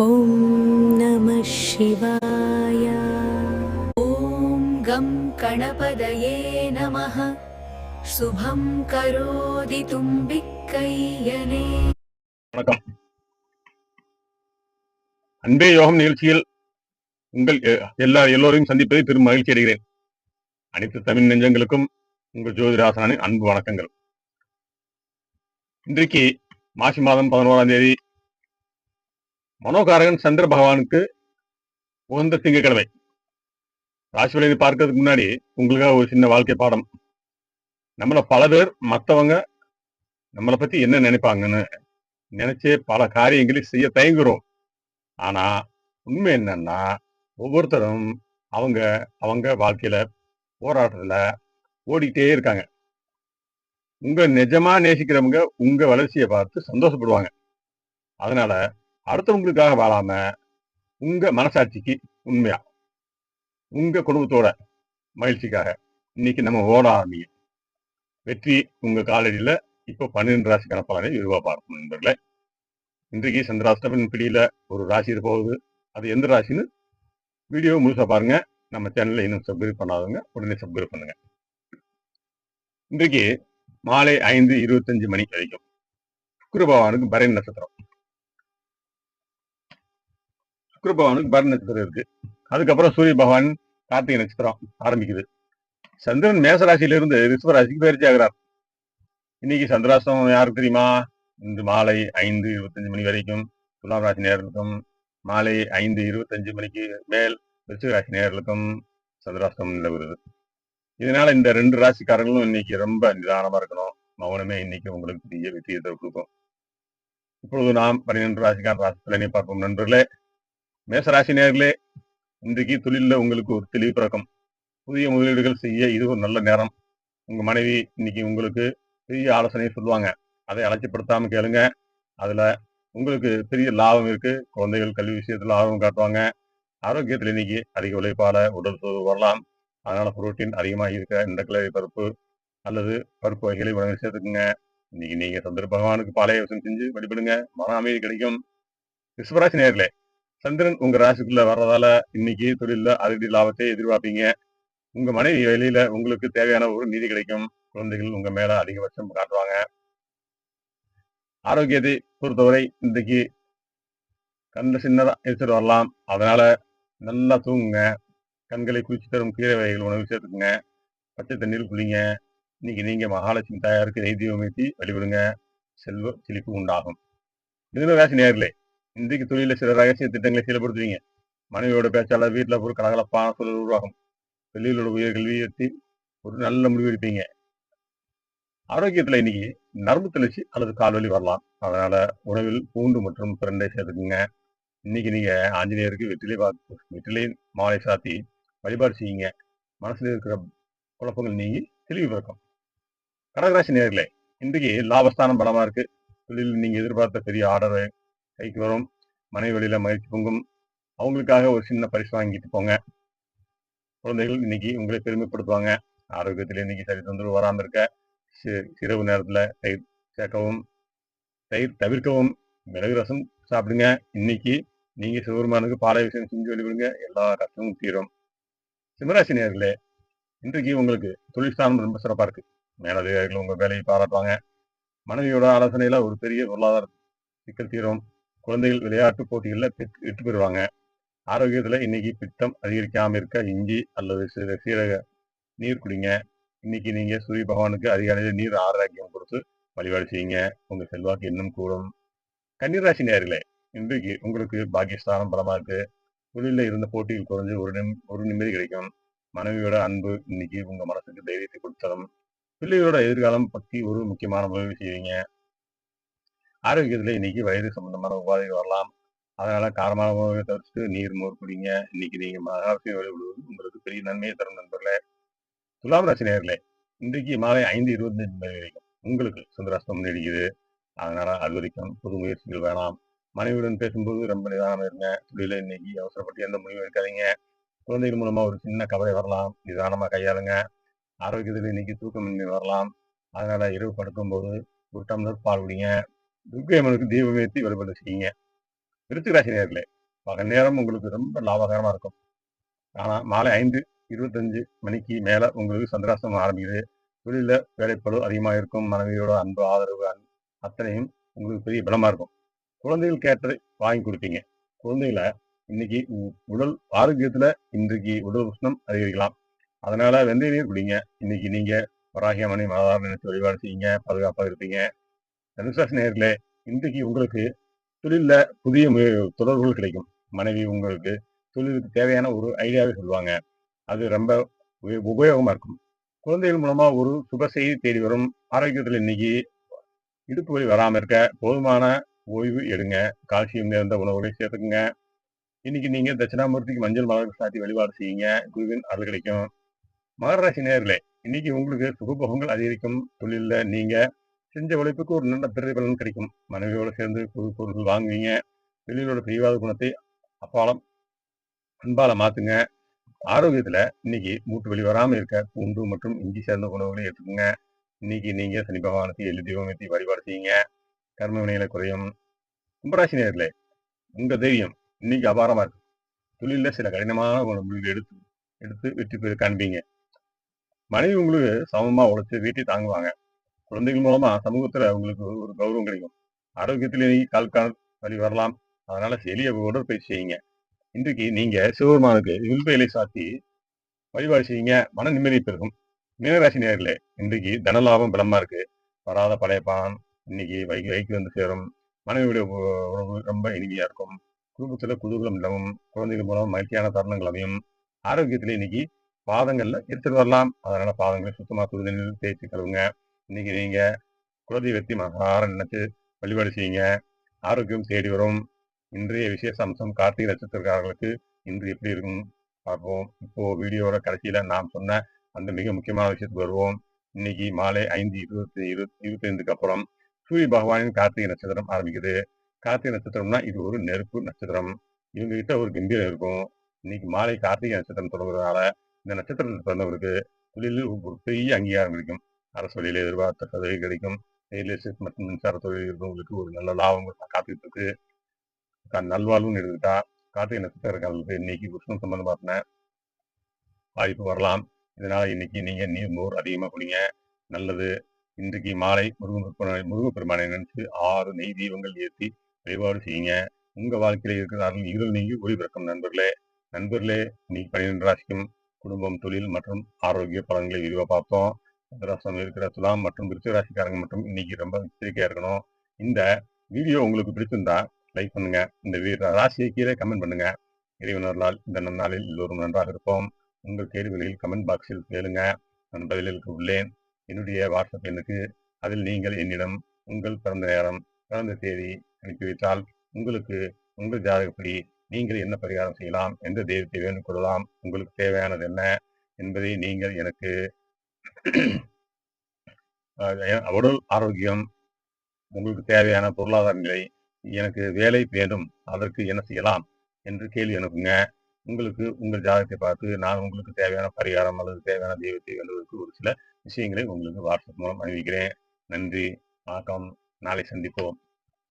ஓம் நம சிவாய. ஓம் கம் கணபதயே நமः. சுபம் கரோதி தும்பிக்கையனே. வணக்கம். அன்பே யோகம் நிகழ்ச்சியில் உங்கள் எல்லோரையும் சந்திப்பதை பெரும் மகிழ்ச்சி அடைகிறேன். அனைத்து தமிழ் நெஞ்சங்களுக்கும் உங்கள் ஜோதிராசனின் அன்பு வணக்கங்கள். இன்றைக்கு மாசி மாதம் 11ஆம் தேதி மனோகாரகன் சந்திர பகவானுக்கு உகந்த திங்கட்கிழமை. ராசி பலனை பார்க்கறதுக்கு முன்னாடி உங்களுக்காக ஒரு சின்ன வாழ்க்கை பாடம். நம்மள பல பேர் மற்றவங்க நம்மளை பத்தி என்ன நினைப்பாங்கன்னு நினைச்சே பல காரியங்களை செய்ய தயங்குறோம். ஆனா உண்மை என்னன்னா, ஒவ்வொருத்தரும் அவங்க அவங்க வாழ்க்கையில போராட்டத்துல ஓடிட்டே இருக்காங்க. உங்க நிஜமா நேசிக்கிறவங்க உங்க வளர்ச்சியை பார்த்து சந்தோஷப்படுவாங்க. அதனால அடுத்தவங்களுக்காக வாழாம உங்க மனசாட்சிக்கு உண்மையா உங்க குடும்பத்தோட மகிழ்ச்சிக்காக இன்னைக்கு நம்ம ஓட ஆரம்பிங்க. வெற்றி உங்க காலடியில. இப்போ 12 ராசிக்கான பலனை விரிவா பார்க்கணும் நண்பர்களே. இன்றைக்கு சந்திராஷ்டமன் பிடியில ஒரு ராசி போகுது. அது எந்த ராசின்னு வீடியோ முழுசா பாருங்க. நம்ம சேனல்ல இன்னும் சப்ஸ்கிரைப் பண்ணாதவங்க உடனே சப்ஸ்கிரைப் பண்ணுங்க. இன்றைக்கு மாலை 5:25 மணி வரைக்கும் சுக்கிர பகவானுக்கு பரணி நட்சத்திரம். சுக்கிர பகவானுக்கு பரணி நட்சத்திரம் இருக்கு. அதுக்கப்புறம் சூரிய பகவான் கார்த்திகை நட்சத்திரம் ஆரம்பிக்குது. சந்திரன் மேசராசியிலிருந்து ரிஷப ராசிக்கு பயிற்சி ஆகிறார். இன்னைக்கு சந்திராஷ்டமம் யாருக்கு தெரியுமா? இந்த மாலை 5:25 மணி வரைக்கும் துலாம் ராசி நேர்களுக்கும், மாலை 5:25 மணிக்கு மேல் விருச்சிக ராசி நேர்களுக்கும் சந்திராஷ்டமம் நிலவுகிறது. இதனால இந்த 2 ராசிக்காரர்களும் இன்னைக்கு ரொம்ப நிதானமா இருக்கணும். மௌனமே இன்னைக்கு உங்களுக்கு பெரிய வெற்றியை கொடுக்கும். இப்பொழுது நாம் 12 ராசிக்கான ராசி பலனை பார்ப்போம் நண்பர்களே. மேசராசி நேர்களே, இன்றைக்கு தொழில உங்களுக்கு ஒரு தெளிவு பிறக்கும். புதிய முதலீடுகள் செய்ய இது ஒரு நல்ல நேரம். உங்க மனைவி இன்னைக்கு உங்களுக்கு பெரிய ஆலோசனையை சொல்லுவாங்க. அதை அலட்சிப்படுத்தாம கேளுங்க. அதுல உங்களுக்கு பெரிய லாபம் இருக்கு. குழந்தைகள் கல்வி விஷயத்துல ஆர்வம் காட்டுவாங்க. ஆரோக்கியத்துல இன்னைக்கு அதிக உழைப்பால உடல் சோர்வு வரலாம். அதனால புரோட்டீன் அதிகமாக இருக்க இந்த கிளறி பருப்பு அல்லது பருப்பு வகைகளை உணவு சேர்த்துக்குங்க. இன்னைக்கு நீங்க சந்திர பகவானுக்கு பாளையம் செஞ்சு வழிபடுங்க. மன அமைதி கிடைக்கும். ரிஷபராசி நேர்களே, சந்திரன் உங்க ராசிக்குள்ள வர்றதால இன்னைக்கு தொழில அதிரடி லாபத்தை எதிர்பார்ப்பீங்க. உங்க மனைவி வெளியில உங்களுக்கு தேவையான ஒரு நிதி கிடைக்கும். குழந்தைகள் உங்க மேல அதிகபட்சம் காட்டுவாங்க. ஆரோக்கியத்தை பொறுத்தவரை இன்றைக்கு கண்ணில் சின்னதா எரிச்சல் வரலாம். அதனால நல்லா தூங்குங்க. கண்களை குளிச்சு தரும் கீரை வகைகள் உணவு சேர்த்துக்குங்க. பச்சை தண்ணீர் குளிங்க. இன்னைக்கு நீங்க மகாலட்சுமி தாயாருக்கு நெய்தீபம் ஏற்றி வழிபடுங்க. செல்வ செழிப்பு உண்டாகும். மிதுன ராசி நேர்களே, இன்றைக்கு தொழில சில ரகசிய திட்டங்களை செயல்படுத்துவீங்க. மனைவியோட பேச்சாளர் வீட்டுல ஒரு கலகலப்பான சூழல் உருவாகும். வெளியிலோட உயர்கல்வியத்தை ஒரு நல்ல முடிவு எடுப்பீங்க. ஆரோக்கியத்துல இன்னைக்கு நரம்பு தளர்ச்சி அல்லது கால்வலி வரலாம். அதனால உணவில் பூண்டு மற்றும் பிரண்டை சேர்த்துக்குங்க. இன்னைக்கு நீங்க ஆஞ்சநேயருக்கு வெற்றிலை மாலை சாத்தி வழிபாடு செய்யுங்க. மனசுல இருக்கிற குழப்பங்கள் நீங்கி தெளிவு பிறக்கும். கடகராசி நேர்களே, இன்றைக்கு லாபஸ்தானம் பலமா இருக்கு. தொழில் நீங்க எதிர்பார்த்த பெரிய ஆர்டர் கைக்கு வரும். மனைவி வழியில மகிழ்ச்சி பொங்கும். அவங்களுக்காக ஒரு சின்ன பரிசு வாங்கிட்டு போங்க. குழந்தைகள் இன்னைக்கு உங்களை பெருமைப்படுத்துவாங்க. ஆரோக்கியத்துல இன்னைக்கு சரி தொந்தரவு வராம இருக்க இரவு நேரத்துல தயிர் சேர்க்கவும், தயிர் தவிர்க்கவும், மிளகு ரசம் சாப்பிடுங்க. இன்னைக்கு நீங்க சிவபெருமானுக்கு பாலை விஷயம் செஞ்சு வழிபடுங்க. எல்லா கஷ்டமும் தீரும். சிம்மராசி நேர்களே, இன்றைக்கு உங்களுக்கு தொழில் ஸ்தானம் ரொம்ப சிறப்பா இருக்கு. மேலதிகாரிகள் உங்க வேலையை பாராட்டுவாங்க. மனைவியோட ஆலோசனையில ஒரு பெரிய பொருளாதார சிக்கல் தீரும். குழந்தைகள் விளையாட்டு போட்டிகளில் வெற்றி பெறுவாங்க. ஆரோக்கியத்துல இன்னைக்கு பித்தம் அதிகரிக்காம இருக்க இஞ்சி அல்லது சீரக நீர் குடிங்க. இன்னைக்கு நீங்க சூரிய பகவானுக்கு அதிகாலையில் நீர் ஆரோக்கியம் கொடுத்து வழிபாடு செய்யுங்க. உங்க செல்வாக்கு இன்னும் கூடும். கன்னிராசி நேர்களே, இன்றைக்கு உங்களுக்கு பாக்கியஸ்தானம் பலமா இருக்கு. தொழில இருந்த போட்டிகள் குறைஞ்சு ஒரு நிம்மதி கிடைக்கும். மனைவியோட அன்பு இன்னைக்கு உங்க மனசுக்கு தைரியத்தை கொடுத்ததும். பிள்ளைகளோட எதிர்காலம் பற்றி ஒரு முக்கியமான உதவி செய்வீங்க. ஆரோக்கியத்துல இன்னைக்கு வயிறு சம்பந்தமான உபாதைகள் வரலாம். அதனால காரமான உணவை தவிர்த்து நீர் மோர் குடிங்க. இன்னைக்கு நீங்க மகாலட்சுமி வழிபடுவது உங்களுக்கு பெரிய நன்மையை தரும் நண்பர்களே. துலாம் ராசி நேர்களே, இன்றைக்கு மாலை 5:25 மணி வரைக்கும் உங்களுக்கு சந்திராஷ்டமம் நீடிக்குது. அதனால அது வரைக்கும் புது முயற்சிகள் வேணாம். மனைவியுடன் பேசும்போது ரொம்ப நிதானம் இருங்க. தொழில இன்னைக்கு அவசரப்பட்டு எந்த முடிவும் எடுக்காதீங்க. குழந்தைகள் மூலமா ஒரு சின்ன கவலை வரலாம். நிதானமா கையாளுங்க. ஆரோக்கியத்தில் இன்னைக்கு தூக்கமின்மை வரலாம். அதனால இரவு படுக்கும் போது ஒரு டம்ளர் பால் குடிங்க. துர்க்கை அம்மனுக்கு தீபம் ஏற்றி வழிபாடு செய்யுங்க. விருச்சிக ராசி நேயர்களே, பகல் நேரம் உங்களுக்கு ரொம்ப லாபகரமா இருக்கும். ஆனா மாலை 5:25 மணிக்கு மேல உங்களுக்கு சந்திராஷ்டமம் ஆரம்பிக்குது. தொழில்ல வேலைப்பளு அதிகமா இருக்கும். மனைவியோட அன்பு, ஆதரவு அத்தனையும் உங்களுக்கு பெரிய பலமா இருக்கும். குழந்தைகள் கேட்டதை வாங்கி கொடுப்பீங்க. குழந்தைகள இன்னைக்கு உடல் ஆரோக்கியத்துல இன்றைக்கு உடல் உஷ்ணம் அதிகரிக்கலாம். அதனால வெந்தய நீர் குடிங்க. இன்னைக்கு நீங்க வராகியம்மனை மனதார நினைச்சு வழிபாடு செய்யுங்க. பாதுகாப்பாக இருப்பீங்க. தனுசு ராசி நேயர்களே, இன்றைக்கு உங்களுக்கு தொழில்ல புதிய தொடர்புகள் கிடைக்கும். மனைவி உங்களுக்கு தொழிலுக்கு தேவையான ஒரு ஐடியாவை சொல்லுவாங்க. அது ரொம்ப உபயோகமா இருக்கும். குழந்தைகள் மூலமா ஒரு சுப செய்தி தேடி வரும். ஆரோக்கியத்துல இன்னைக்கு இடுப்பு வலி வராம இருக்க போதுமான ஓய்வு எடுங்க. கால்சியம் நிறைந்த உணவுகளை சேர்த்துக்குங்க. இன்னைக்கு நீங்க தட்சிணாமூர்த்திக்கு மஞ்சள் மலர்கள் சாத்தி வழிபாடு செய்யுங்க. குருவின் அருள் கிடைக்கும். மகர ராசி நேயர்களே, இன்னைக்கு உங்களுக்கு சுகபோகங்கள் அதிகரிக்கும். தொழில்ல நீங்க செஞ்ச உழைப்புக்கு ஒரு நல்ல பிரதிபலன் கிடைக்கும். மனைவியோட சேர்ந்து புது பொருட்கள் வாங்குவீங்க. தொழிலோட பிரிவாத குணத்தை அப்பாலம் அன்பால மாத்துங்க. ஆரோக்கியத்துல இன்னைக்கு மூட்டு வலி வராம இருக்க பூண்டு மற்றும் இஞ்சி சேர்ந்த உணவுகளை எடுத்துக்கோங்க. இன்னைக்கு நீங்க சனி பகவானுக்கு எள்ளு தீபம் ஏற்றி வழிபாடு செய்யுங்க. கர்ம வினைகளை குறையும். கும்பராசி நேயர்களே, உங்க தைரியம் இன்னைக்கு அபாரமா இருக்கு. தொழில சில கடினமான முடிவுகள் எடுத்து எடுத்து வெற்றி பெற காண்பீங்க. மனைவி உங்களுக்கு சமமா உழைச்சு வீட்டை தாங்குவாங்க. குழந்தைகள் மூலமா சமூகத்துல உங்களுக்கு ஒரு கௌரவம் கிடைக்கும். ஆரோக்கியத்திலே கால் வலி வரலாம். அதனால எளிய உடற்பயிற்சி செய்யுங்க. இன்றைக்கு நீங்க சிவபெருமானுக்கு வில்வ இலை சாத்தி வழிபாடு செய்யுங்க. மன நிம்மதி பெருகும். மீனராசி நேயர்களே, இன்றைக்கு தனலாபம் பலமா இருக்கு. வராத பழைய பணம் இன்னைக்கு வைக்கு வந்து சேரும். மனைவியுடைய உறவு ரொம்ப இனிமையா இருக்கும். குடும்பத்துல குதூகலம் நிலவும். குழந்தைகள் மூலம் மகிழ்ச்சியான தருணங்கள் அமையும். ஆரோக்கியத்துல இன்னைக்கு பாதங்கள்ல எரிச்சல் வரலாம். அதனால பாதங்களை சுத்தமா சுடுதண்ணீர் தேய்ச்சி கழுவுங்க. இன்னைக்கு நீங்க குலதெய்வத்தை மகார நினைச்சு வழிபாடு செய்யுங்க. ஆரோக்கியம் தேடி வரும். இன்றைய விசேஷ அம்சம் கார்த்திகை நட்சத்திரக்காரர்களுக்கு இன்று எப்படி இருக்கும் பார்ப்போம். இப்போ வீடியோட கடைசியில நாம் சொன்ன அந்த மிக முக்கியமான விஷயத்துக்கு வருவோம். இன்னைக்கு மாலை 5:25க்கு அப்புறம் சூரிய பகவானின் கார்த்திகை நட்சத்திரம் ஆரம்பிக்குது. கார்த்திகை நட்சத்திரம்னா இது ஒரு நெருப்பு நட்சத்திரம். இவங்க கிட்ட ஒரு கம்பீரம் இருக்கும். இன்னைக்கு மாலை கார்த்திகை நட்சத்திரம் தொடங்குறதுனால இந்த நட்சத்திரத்தில் பிறந்தவருக்கு தொழிலில் ஒரு பெரிய அங்கீகாரம் கிடைக்கும். அரசு வழியில எதிர்பார்த்த சதவி கிடைக்கும். ரியல் எஸ்டேட் மற்றும் மின்சார தொழில் இருக்கிறவங்களுக்கு ஒரு நல்ல லாபம் காத்துக்கிட்டு இருக்கு. நல்வாழ்வுன்னு எடுத்துக்கிட்டா கார்த்திகை நட்சத்திரக்காரர்களுக்கு இன்னைக்கு உஷ்ணம் சம்பந்தமான வாய்ப்பு வரலாம். இதனால இன்னைக்கு நீங்க நீர் மோர் அதிகமா குடிங்க. நல்லது. இன்றைக்கு மாலை முருகப்பெருமானை நினைச்சு 6 நெய் தீபங்கள் ஏற்றி வழிபாடு செய்யுங்க. உங்க வாழ்க்கையில இருக்கிற அருள் இருள் நீங்கி ஒளி பிறக்கும். நண்பர்களே இன்னைக்கு 12 ராசிக்கும் குடும்பம், தொழில் மற்றும் ஆரோக்கிய பலன்களை விரிவா பார்த்தோம். சந்திராஷ்டமம் இருக்கிற துலாம் மற்றும் விருச்சிக ராசிக்காரங்க மட்டும் இன்னைக்கு ரொம்ப எச்சரிக்கையா இருக்கணும். இந்த வீடியோ உங்களுக்கு பிடிச்சிருந்தா லைக் பண்ணுங்க. இந்த ராசியை கீழே கமெண்ட் பண்ணுங்க. இறைவனர்களால் இந்த நன்னாளில் எல்லோரும் நன்றாக இருப்போம். உங்கள் கேள்விகளில் கமெண்ட் பாக்ஸில் கேளுங்க. நான் பதிலளிக்க உள்ளேன். என்னுடைய வாட்ஸ்அப் எண்ணுக்கு அதில் நீங்கள் என்னிடம் உங்கள் பிறந்த நேரம், பிறந்த தேதி அனுப்பி வைத்தால் உங்களுக்கு உங்கள் ஜாதகப்படி நீங்கள் என்ன பரிகாரம் செய்யலாம், எந்த தெய்வத்தை வேண்டிக் கொள்ளலாம், உங்களுக்கு தேவையானது என்ன என்பதை நீங்கள் எனக்கு உடல் ஆரோக்கியம், உங்களுக்கு தேவையான பொருளாதார நிலை, எனக்கு வேலை வேண்டும், அதற்கு என்ன செய்யலாம் என்று கேள்வி அனுப்புங்க. உங்களுக்கு உங்கள் ஜாதகத்தை பார்த்து நான் உங்களுக்கு தேவையான பரிகாரம் அல்லது தேவையான தெய்வத்தை வேண்டுவதற்கு ஒரு சில விஷயங்களை உங்களுக்கு வாட்ஸ்அப் மூலம் அனுப்பிக்கிறேன். நன்றி, வணக்கம். நாளை சந்திப்போம்.